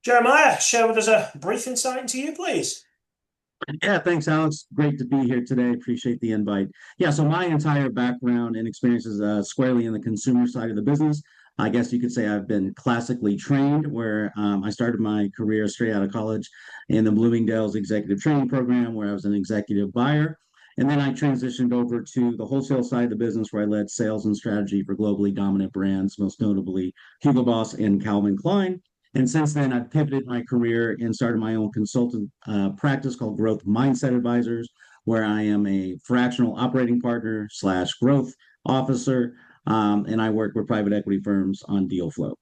Jeremiah, share with us a brief insight into you, please. Yeah, thanks, Alex. Great to be here today. Appreciate the invite. Yeah, so my entire background and experience is squarely in the consumer side of the business. I guess you could say I've been classically trained, where I started my career straight out of college in the Bloomingdale's executive training program, where I was an executive buyer. And then I transitioned over to the wholesale side of the business, where I led sales and strategy for globally dominant brands, most notably Hugo Boss and Calvin Klein. And since then, I've pivoted my career and started my own consultant practice called Growth Mindset Advisors, where I am a fractional operating partner slash growth officer, and I work with private equity firms on deal flow.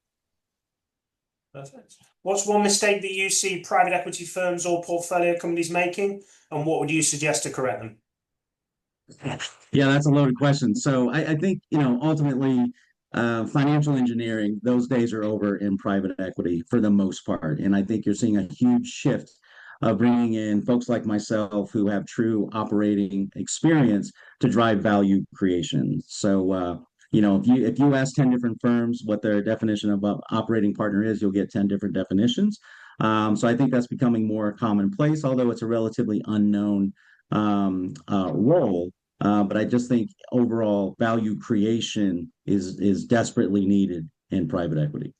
Perfect. What's one mistake that you see private equity firms or portfolio companies making, and what would you suggest to correct them? Yeah, that's a loaded question. So I think, ultimately, financial engineering, those days are over in private equity for the most part. And I think you're seeing a huge shift of bringing in folks like myself who have true operating experience to drive value creation. So, if you ask 10 different firms what their definition of an operating partner is, you'll get 10 different definitions. So I think that's becoming more commonplace, although it's a relatively unknown role. But I just think overall value creation is desperately needed in private equity.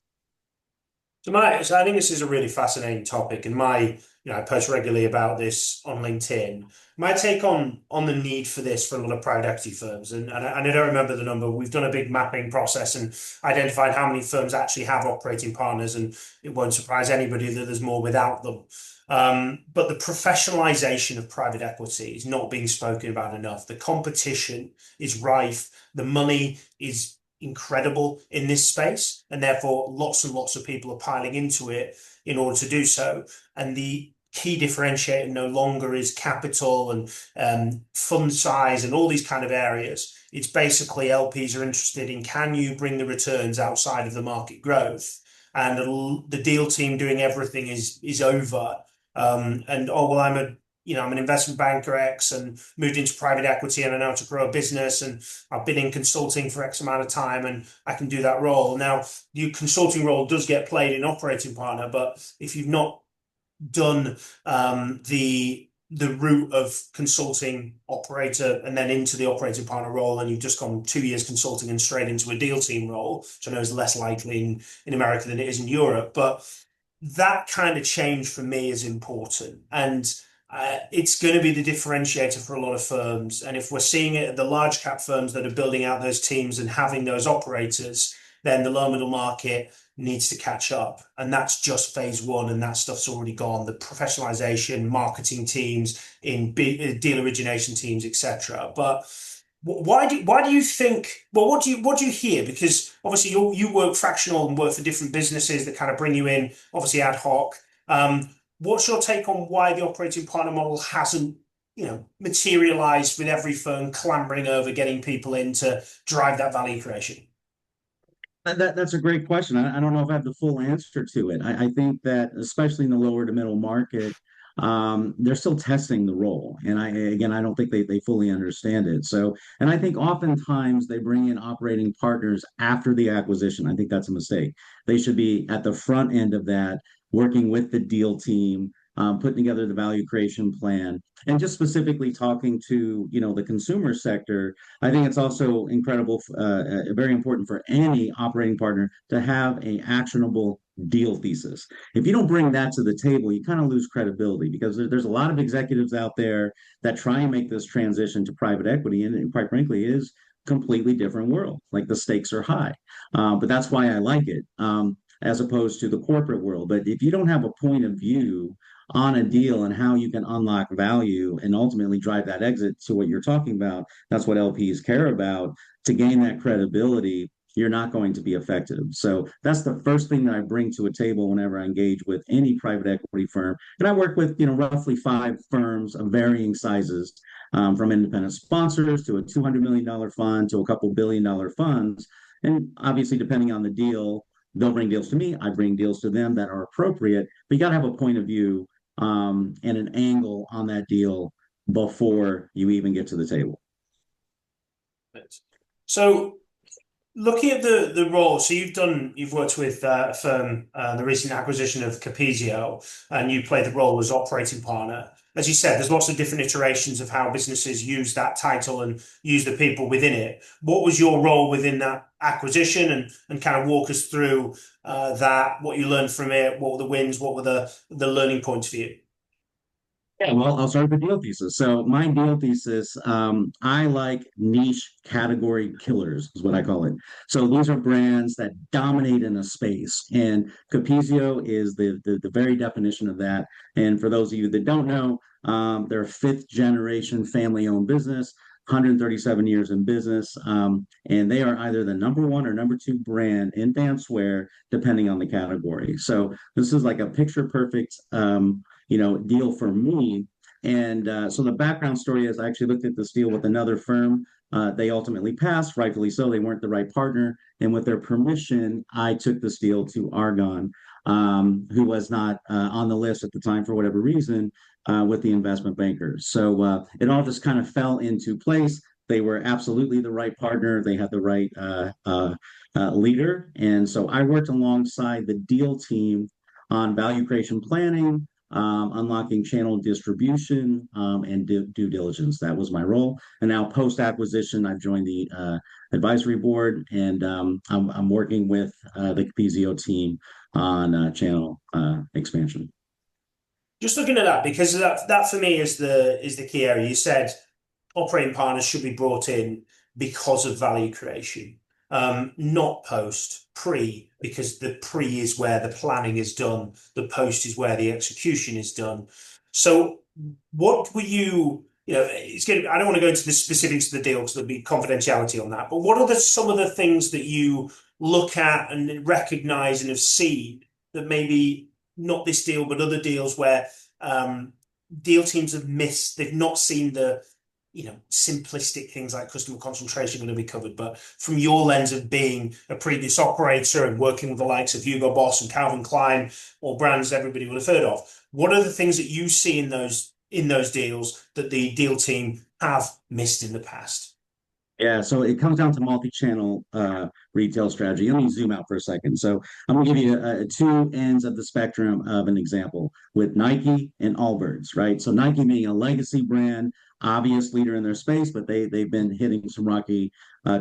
So I think this is a really fascinating topic, and I post regularly about this on LinkedIn. My take on the need for this for a lot of private equity firms, and I don't remember the number. We've done a big mapping process and identified how many firms actually have operating partners, and it won't surprise anybody that there's more without them. But the professionalization of private equity is not being spoken about enough. The competition is rife. The money is incredible in this space, and therefore lots and lots of people are piling into it in order to do so. And the key differentiator no longer is capital and fund size and all these kind of areas. It's basically LPs are interested in, can you bring the returns outside of the market growth? And the deal team doing everything is over. And oh well, I'm an investment banker X and moved into private equity and I know how to grow a business and I've been in consulting for X amount of time and I can do that role. Now, the consulting role does get played in operating partner, but if you've not done the route of consulting operator and then into the operating partner role, and you've just gone 2 years consulting and straight into a deal team role, which I know is less likely in America than it is in Europe. But that kind of change for me is important. And it's going to be the differentiator for a lot of firms. And if we're seeing it at the large cap firms that are building out those teams and having those operators, then the lower middle market needs to catch up. And that's just phase one. And that stuff's already gone. The professionalization, marketing teams, deal origination teams, etc. But why do you think, well, what do you hear? Because obviously you work fractional and work for different businesses that kind of bring you in, obviously ad hoc. What's your take on why the operating partner model hasn't, materialized with every firm clamoring over getting people in to drive that value creation? That's a great question. I don't know if I have the full answer to it. I think that especially in the lower to middle market, they're still testing the role. And I don't think they fully understand it. So, and I think oftentimes they bring in operating partners after the acquisition. I think that's a mistake. They should be at the front end of that, working with the deal team, putting together the value creation plan, and just specifically talking to, the consumer sector. I think it's also very important for any operating partner to have a actionable deal thesis. If you don't bring that to the table, you kind of lose credibility because there's a lot of executives out there that try and make this transition to private equity, and it, quite frankly, is completely different world. Like the stakes are high, but that's why I like it. As opposed to the corporate world. But if you don't have a point of view on a deal and how you can unlock value and ultimately drive that exit to what you're talking about, that's what LPs care about. To gain that credibility, you're not going to be effective. So that's the first thing that I bring to a table whenever I engage with any private equity firm. And I work with, roughly 5 firms of varying sizes, from independent sponsors to a $200 million fund to a couple $1 billion funds. And obviously, depending on the deal, they'll bring deals to me. I bring deals to them that are appropriate. But you got to have a point of view, and an angle on that deal before you even get to the table. So Looking at the role, so you've worked with a firm, the recent acquisition of Capizio, and you play the role as operating partner. As you said, there's lots of different iterations of how businesses use that title and use the people within it. What was your role within that acquisition, and kind of walk us through that, what you learned from it, what were the wins, what were the learning points for you? Yeah, well, I'll start with the deal thesis. So my deal thesis, I like niche category killers, is what I call it. So these are brands that dominate in a space, and Capizio is the very definition of that. And for those of you that don't know, they're a fifth generation family owned business, 137 years in business, and they are either the number one or number two brand in dancewear, depending on the category. So this is like a picture perfect. Deal for me. And so the background story is I actually looked at this deal with another firm. They ultimately passed, rightfully so. They weren't the right partner. And with their permission, I took this deal to Argon, who was not on the list at the time for whatever reason with the investment bankers. So it all just kind of fell into place. They were absolutely the right partner. They had the right leader. And so I worked alongside the deal team on value creation planning, unlocking channel distribution, and due diligence. That was my role. And now, post acquisition, I've joined the advisory board, and I'm working with the Capizio team on channel expansion. Just looking at that, because that for me is the key area. You said operating partners should be brought in because of value creation, not post, pre, because the pre is where the planning is done, the post is where the execution is done. So, what were it's going I don't want to go into the specifics of the deal because there'll be confidentiality on that, but what are some of the things that you look at and recognize and have seen that maybe not this deal, but other deals where deal teams have missed, they've not seen the simplistic things like customer concentration going to be covered. But from your lens of being a previous operator and working with the likes of Hugo Boss and Calvin Klein, or brands everybody would have heard of, what are the things that you see in those deals that the deal team have missed in the past? Yeah, so it comes down to multi-channel retail strategy. Let me zoom out for a second. So I'm going to give you two ends of the spectrum of an example with Nike and Allbirds, right? So Nike being a legacy brand, obvious leader in their space, but they've been hitting some rocky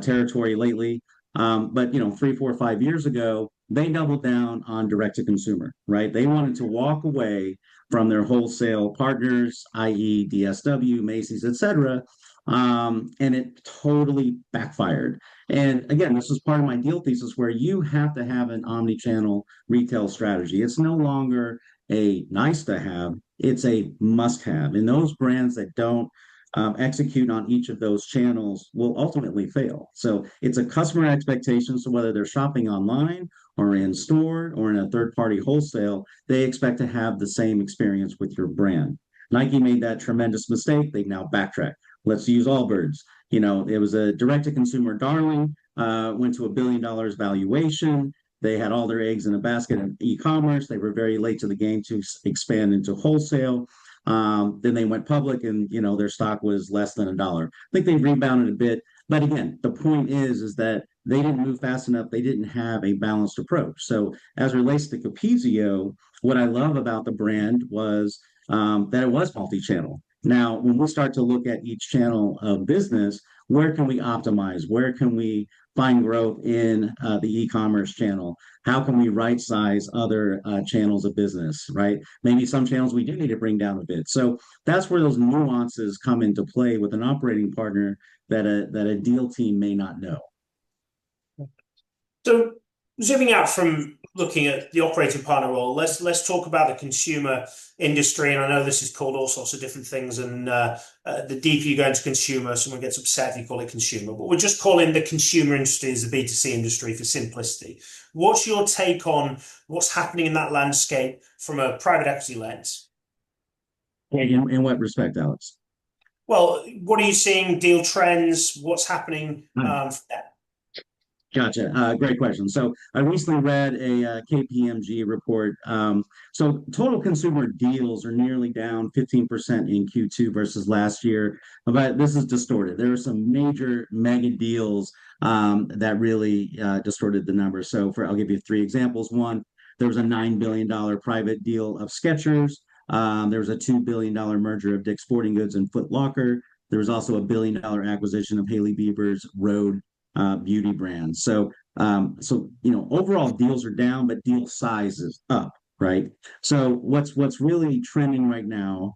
territory lately. But 3, 4, 5 years ago, they doubled down on direct to consumer, right? They wanted to walk away from their wholesale partners, i.e., DSW, Macy's, et cetera, and it totally backfired. And again, this is part of my deal thesis where you have to have an omni-channel retail strategy. It's no longer a nice to have, it's a must have. And those brands that don't execute on each of those channels will ultimately fail. So it's a customer expectation. So whether they're shopping online or in store or in a third party wholesale, they expect to have the same experience with your brand. Nike made that tremendous mistake. They've now backtracked. Let's use Allbirds. It was a direct to consumer darling, went to $1 billion valuation. They had all their eggs in a basket in e-commerce. They were very late to the game to expand into wholesale. Then they went public, and their stock was less than $1. I think they've rebounded a bit, but again, the point is that they didn't move fast enough. They didn't have a balanced approach. So as it relates to Capizio, what I love about the brand was that it was multi-channel. Now, when we start to look at each channel of business, where can we optimize? Where can we find growth in the e-commerce channel? How can we right size other channels of business, right? Maybe some channels we do need to bring down a bit. So that's where those nuances come into play with an operating partner that a deal team may not know. So zooming out from looking at the operating partner role, let's talk about the consumer industry. And I know this is called all sorts of different things. And the deeper you go into consumer, someone gets upset if you call it consumer. But we're just calling the consumer industry as the B2C industry for simplicity. What's your take on what's happening in that landscape from a private equity lens? In what respect, Alex? Well, what are you seeing? Deal trends? What's happening? Gotcha. Great question. So I recently read a KPMG report. So total consumer deals are nearly down 15% in Q2 versus last year, but this is distorted. There are some major mega deals that really distorted the numbers. I'll give you three examples. One, there was a $9 billion private deal of Skechers. There was a $2 billion merger of Dick's Sporting Goods and Foot Locker. There was also a $1 billion acquisition of Haley Bieber's Rhode beauty brands. Overall deals are down, but deal size is up, right? So what's really trending right now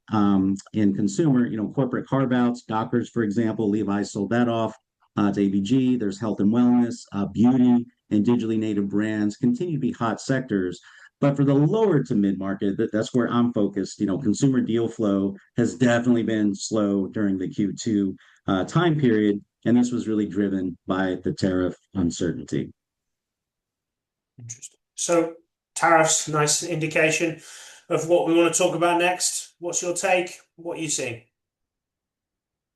in consumer, corporate carve outs, Dockers, for example, Levi's sold that off to ABG. There's health and wellness, beauty, and digitally native brands continue to be hot sectors. But for the lower to mid market, that's where I'm focused. Consumer deal flow has definitely been slow during the Q2 time period, and this was really driven by the tariff uncertainty. Interesting. So tariffs, nice indication of what we want to talk about next. What's your take? What are you seeing?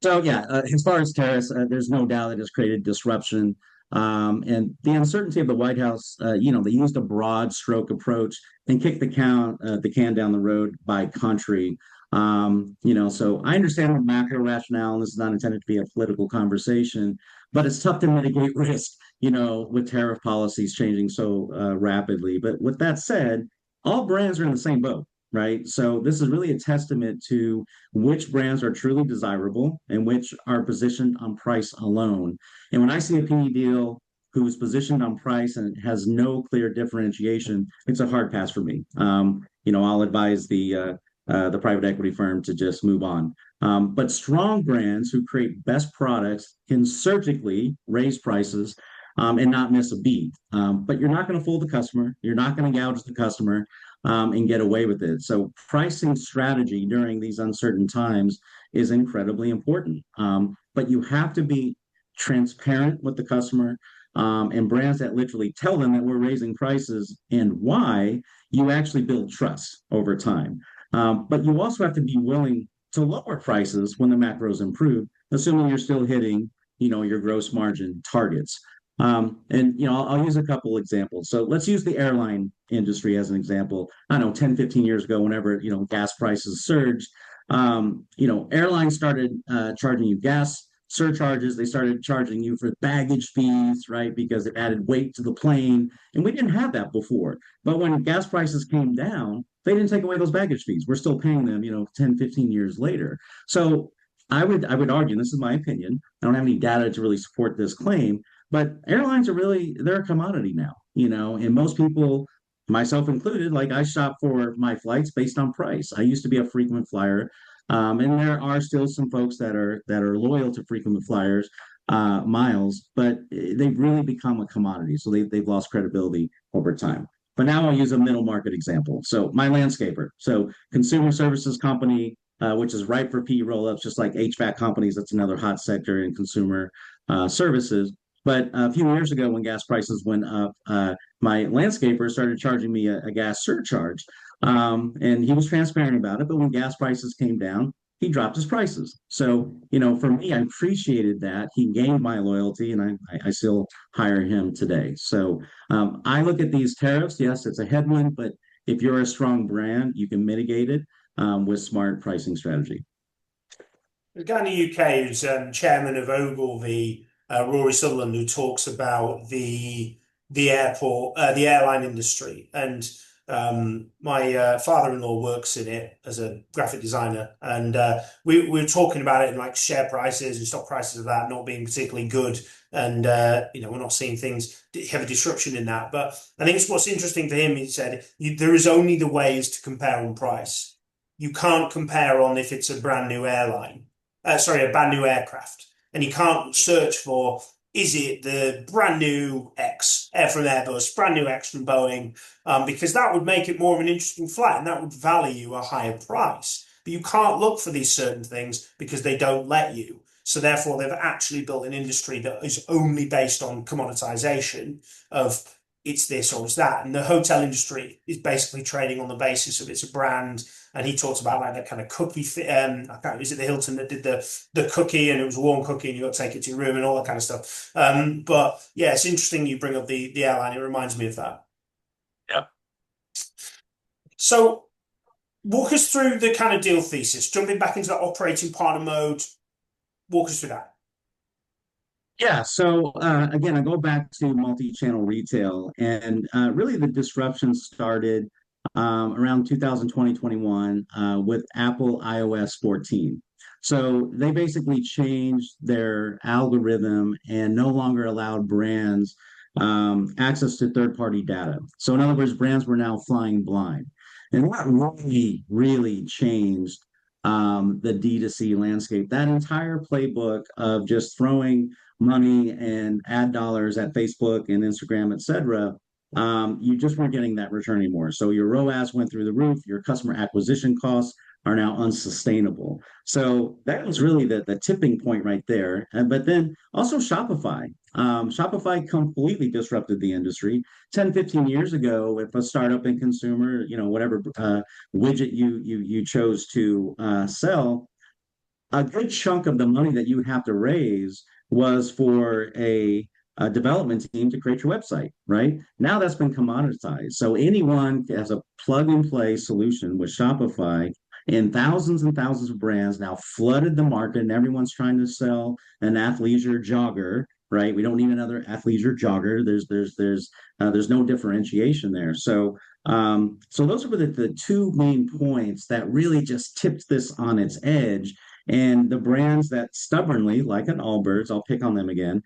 So yeah, as far as tariffs, there's no doubt it has created disruption. And the uncertainty of the White House, they used a broad stroke approach and kicked the can down the road by country. So I understand the macro rationale, and this is not intended to be a political conversation, but it's tough to mitigate risk, with tariff policies changing so rapidly. But with that said, all brands are in the same boat, right? So this is really a testament to which brands are truly desirable and which are positioned on price alone. And when I see a PE deal who's positioned on price and has no clear differentiation, it's a hard pass for me. I'll advise the private equity firm to just move on. But strong brands who create best products can surgically raise prices and not miss a beat. But you're not going to fool the customer. You're not going to gouge the customer and get away with it. So pricing strategy during these uncertain times is incredibly important. But you have to be transparent with the customer, and brands that literally tell them that we're raising prices and why, you actually build trust over time. But you also have to be willing to lower prices when the macros improve, assuming you're still hitting, your gross margin targets. I'll use a couple examples. So let's use the airline industry as an example. I don't know, 10, 15 years ago, whenever, gas prices surged, airlines started charging you gas surcharges. They started charging you for baggage fees, right? Because it added weight to the plane. And we didn't have that before. But when gas prices came down, they didn't take away those baggage fees. We're still paying them, 10, 15 years later. So I would argue, and this is my opinion, I don't have any data to really support this claim, but airlines are really, they're a commodity now, and most people, myself included, like I shop for my flights based on price. I used to be a frequent flyer. And there are still some folks that are loyal to frequent flyers miles, but they've really become a commodity. So they've lost credibility over time. But now I'll use a middle market example. So my landscaper, so consumer services company, which is ripe for PE roll-ups, just like HVAC companies. That's another hot sector in consumer services. But a few years ago, when gas prices went up, my landscaper started charging me a gas surcharge. And he was transparent about it. But when gas prices came down, he dropped his prices. So, for me, I appreciated that. He gained my loyalty, and I still hire him today. So I look at these tariffs. Yes, it's a headwind, but if you're a strong brand, you can mitigate it with smart pricing strategy. There's a guy in the UK who's chairman of Ogilvy, Rory Sutherland, who talks about the airport, the airline industry, and my father-in-law works in it as a graphic designer, and we were talking about it in like share prices and stock prices of that not being particularly good, and we're not seeing things have a disruption in that. But I think it's what's interesting for him. He said there is only the ways to compare on price. You can't compare on if it's a brand new airline, a brand new aircraft, and you can't search for, is it the brand new X Air from Airbus, brand new X from Boeing, because that would make it more of an interesting flight and that would value a higher price. But you can't look for these certain things because they don't let you. So therefore, they've actually built an industry that is only based on commoditization of it's this or it's that. And the hotel industry is basically trading on the basis of it's a brand. And he talked about like that kind of cookie. I can't. Is it the Hilton that did the cookie and it was a warm cookie and you got to take it to your room and all that kind of stuff. But yeah, it's interesting you bring up the airline. It reminds me of that. Yeah. So walk us through the kind of deal thesis. Jumping back into that operating partner mode. Walk us through that. Yeah, so again, I go back to multi-channel retail, and really the disruption started around 2020, 21 with Apple iOS 14. So they basically changed their algorithm and no longer allowed brands access to third-party data. So in other words, brands were now flying blind. And that really, really changed the D2C landscape. That entire playbook of just throwing money and ad dollars at Facebook and Instagram, et cetera, you just weren't getting that return anymore. So your ROAS went through the roof, your customer acquisition costs are now unsustainable. So that was really the tipping point right there. But then also Shopify. Shopify completely disrupted the industry. 10, 15 years ago, if a startup in consumer, whatever widget you chose to sell, a good chunk of the money that you would have to raise was for a development team to create your website, right? Now that's been commoditized. So anyone has a plug and play solution with Shopify, and thousands of brands now flooded the market, and everyone's trying to sell an athleisure jogger, right? We don't need another athleisure jogger. There's no differentiation there. So those were the two main points that really just tipped this on its edge. And the brands that stubbornly, like an Allbirds, I'll pick on them again,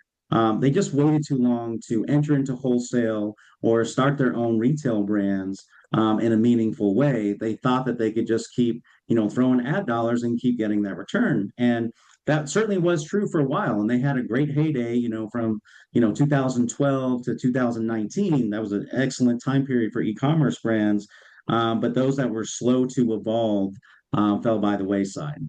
they just waited too long to enter into wholesale or start their own retail brands in a meaningful way. They thought that they could just keep, throwing ad dollars and keep getting that return. And that certainly was true for a while. And they had a great heyday, from, 2012 to 2019. That was an excellent time period for e-commerce brands. But those that were slow to evolve fell by the wayside.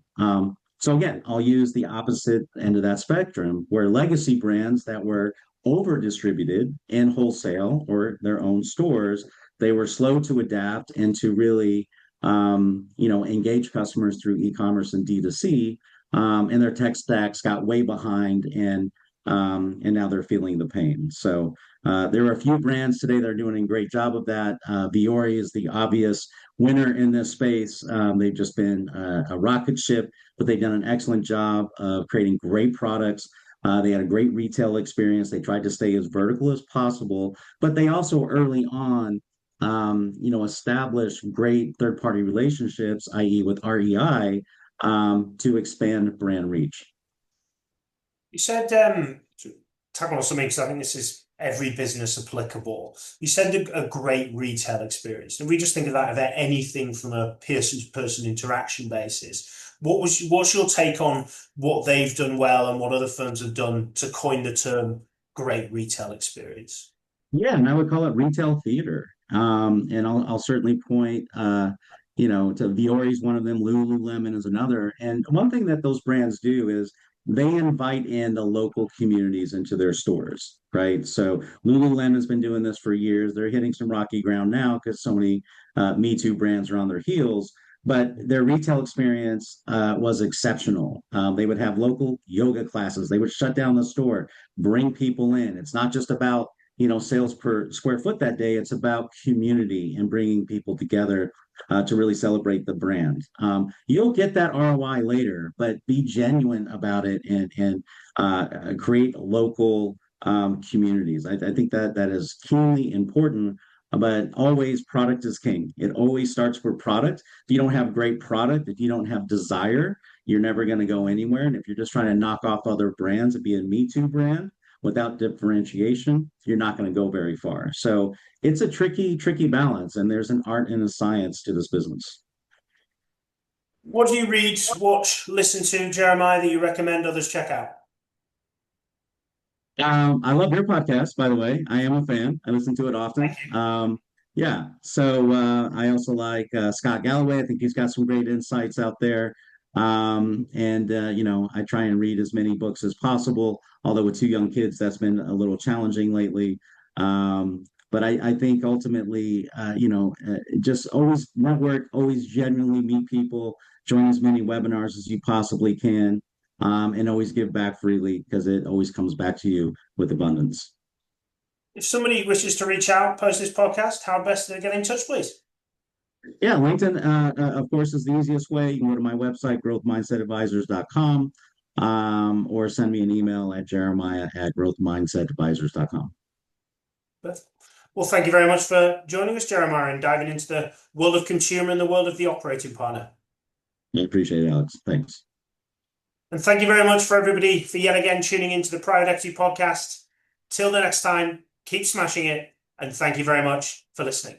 So again, I'll use the opposite end of that spectrum, where legacy brands that were over distributed in wholesale or their own stores, they were slow to adapt and to really, engage customers through e-commerce and D2C, and their tech stacks got way behind, and now they're feeling the pain. So there are a few brands today that are doing a great job of that. Viore is the obvious winner in this space. They've just been a rocket ship, but they've done an excellent job of creating great products. They had a great retail experience. They tried to stay as vertical as possible, but they also early on, established great third-party relationships, i.e., with REI, to expand brand reach. You said, to tackle on something, because I think this is every business applicable. You said a great retail experience. If we just think of that, about anything from a person-to-person interaction basis, what's your take on what they've done well and what other firms have done to coin the term great retail experience? Yeah, and I would call it retail theater. And I'll certainly point, to Viore's one of them, Lululemon is another. And one thing that those brands do is they invite in the local communities into their stores, right? So Lululemon's been doing this for years. They're hitting some rocky ground now because so many Me Too brands are on their heels. But their retail experience was exceptional. They would have local yoga classes. They would shut down the store, bring people in. It's not just about sales per square foot that day. It's about community and bringing people together to really celebrate the brand. You'll get that ROI later, but be genuine about it and create local communities. I think that is keenly important. But always product is king. It always starts with product. If you don't have great product, if you don't have desire, you're never going to go anywhere. And if you're just trying to knock off other brands and be a Me Too brand, without differentiation, you're not going to go very far. So it's a tricky balance, and there's an art and a science to this business. What do you read, watch, listen to, Jeremiah, that you recommend others check out? I love your podcast, by the way. I am a fan. I listen to it often. Thank you. Yeah. So I also like Scott Galloway. I think he's got some great insights out there. And I try and read as many books as possible. Although with two young kids, that's been a little challenging lately. But I think ultimately, just always network, always genuinely meet people, join as many webinars as you possibly can, and always give back freely because it always comes back to you with abundance. If somebody wishes to reach out, post this podcast, how best to get in touch, please? Yeah, LinkedIn, of course, is the easiest way. You can go to my website, growthmindsetadvisors.com, or send me an email at jeremiah@growthmindsetadvisors.com. Well, thank you very much for joining us, Jeremiah, and diving into the world of consumer and the world of the operating partner. I appreciate it, Alex. Thanks. And thank you very much for everybody for yet again tuning into the Private Equity Podcast. Till the next time, keep smashing it, and thank you very much for listening.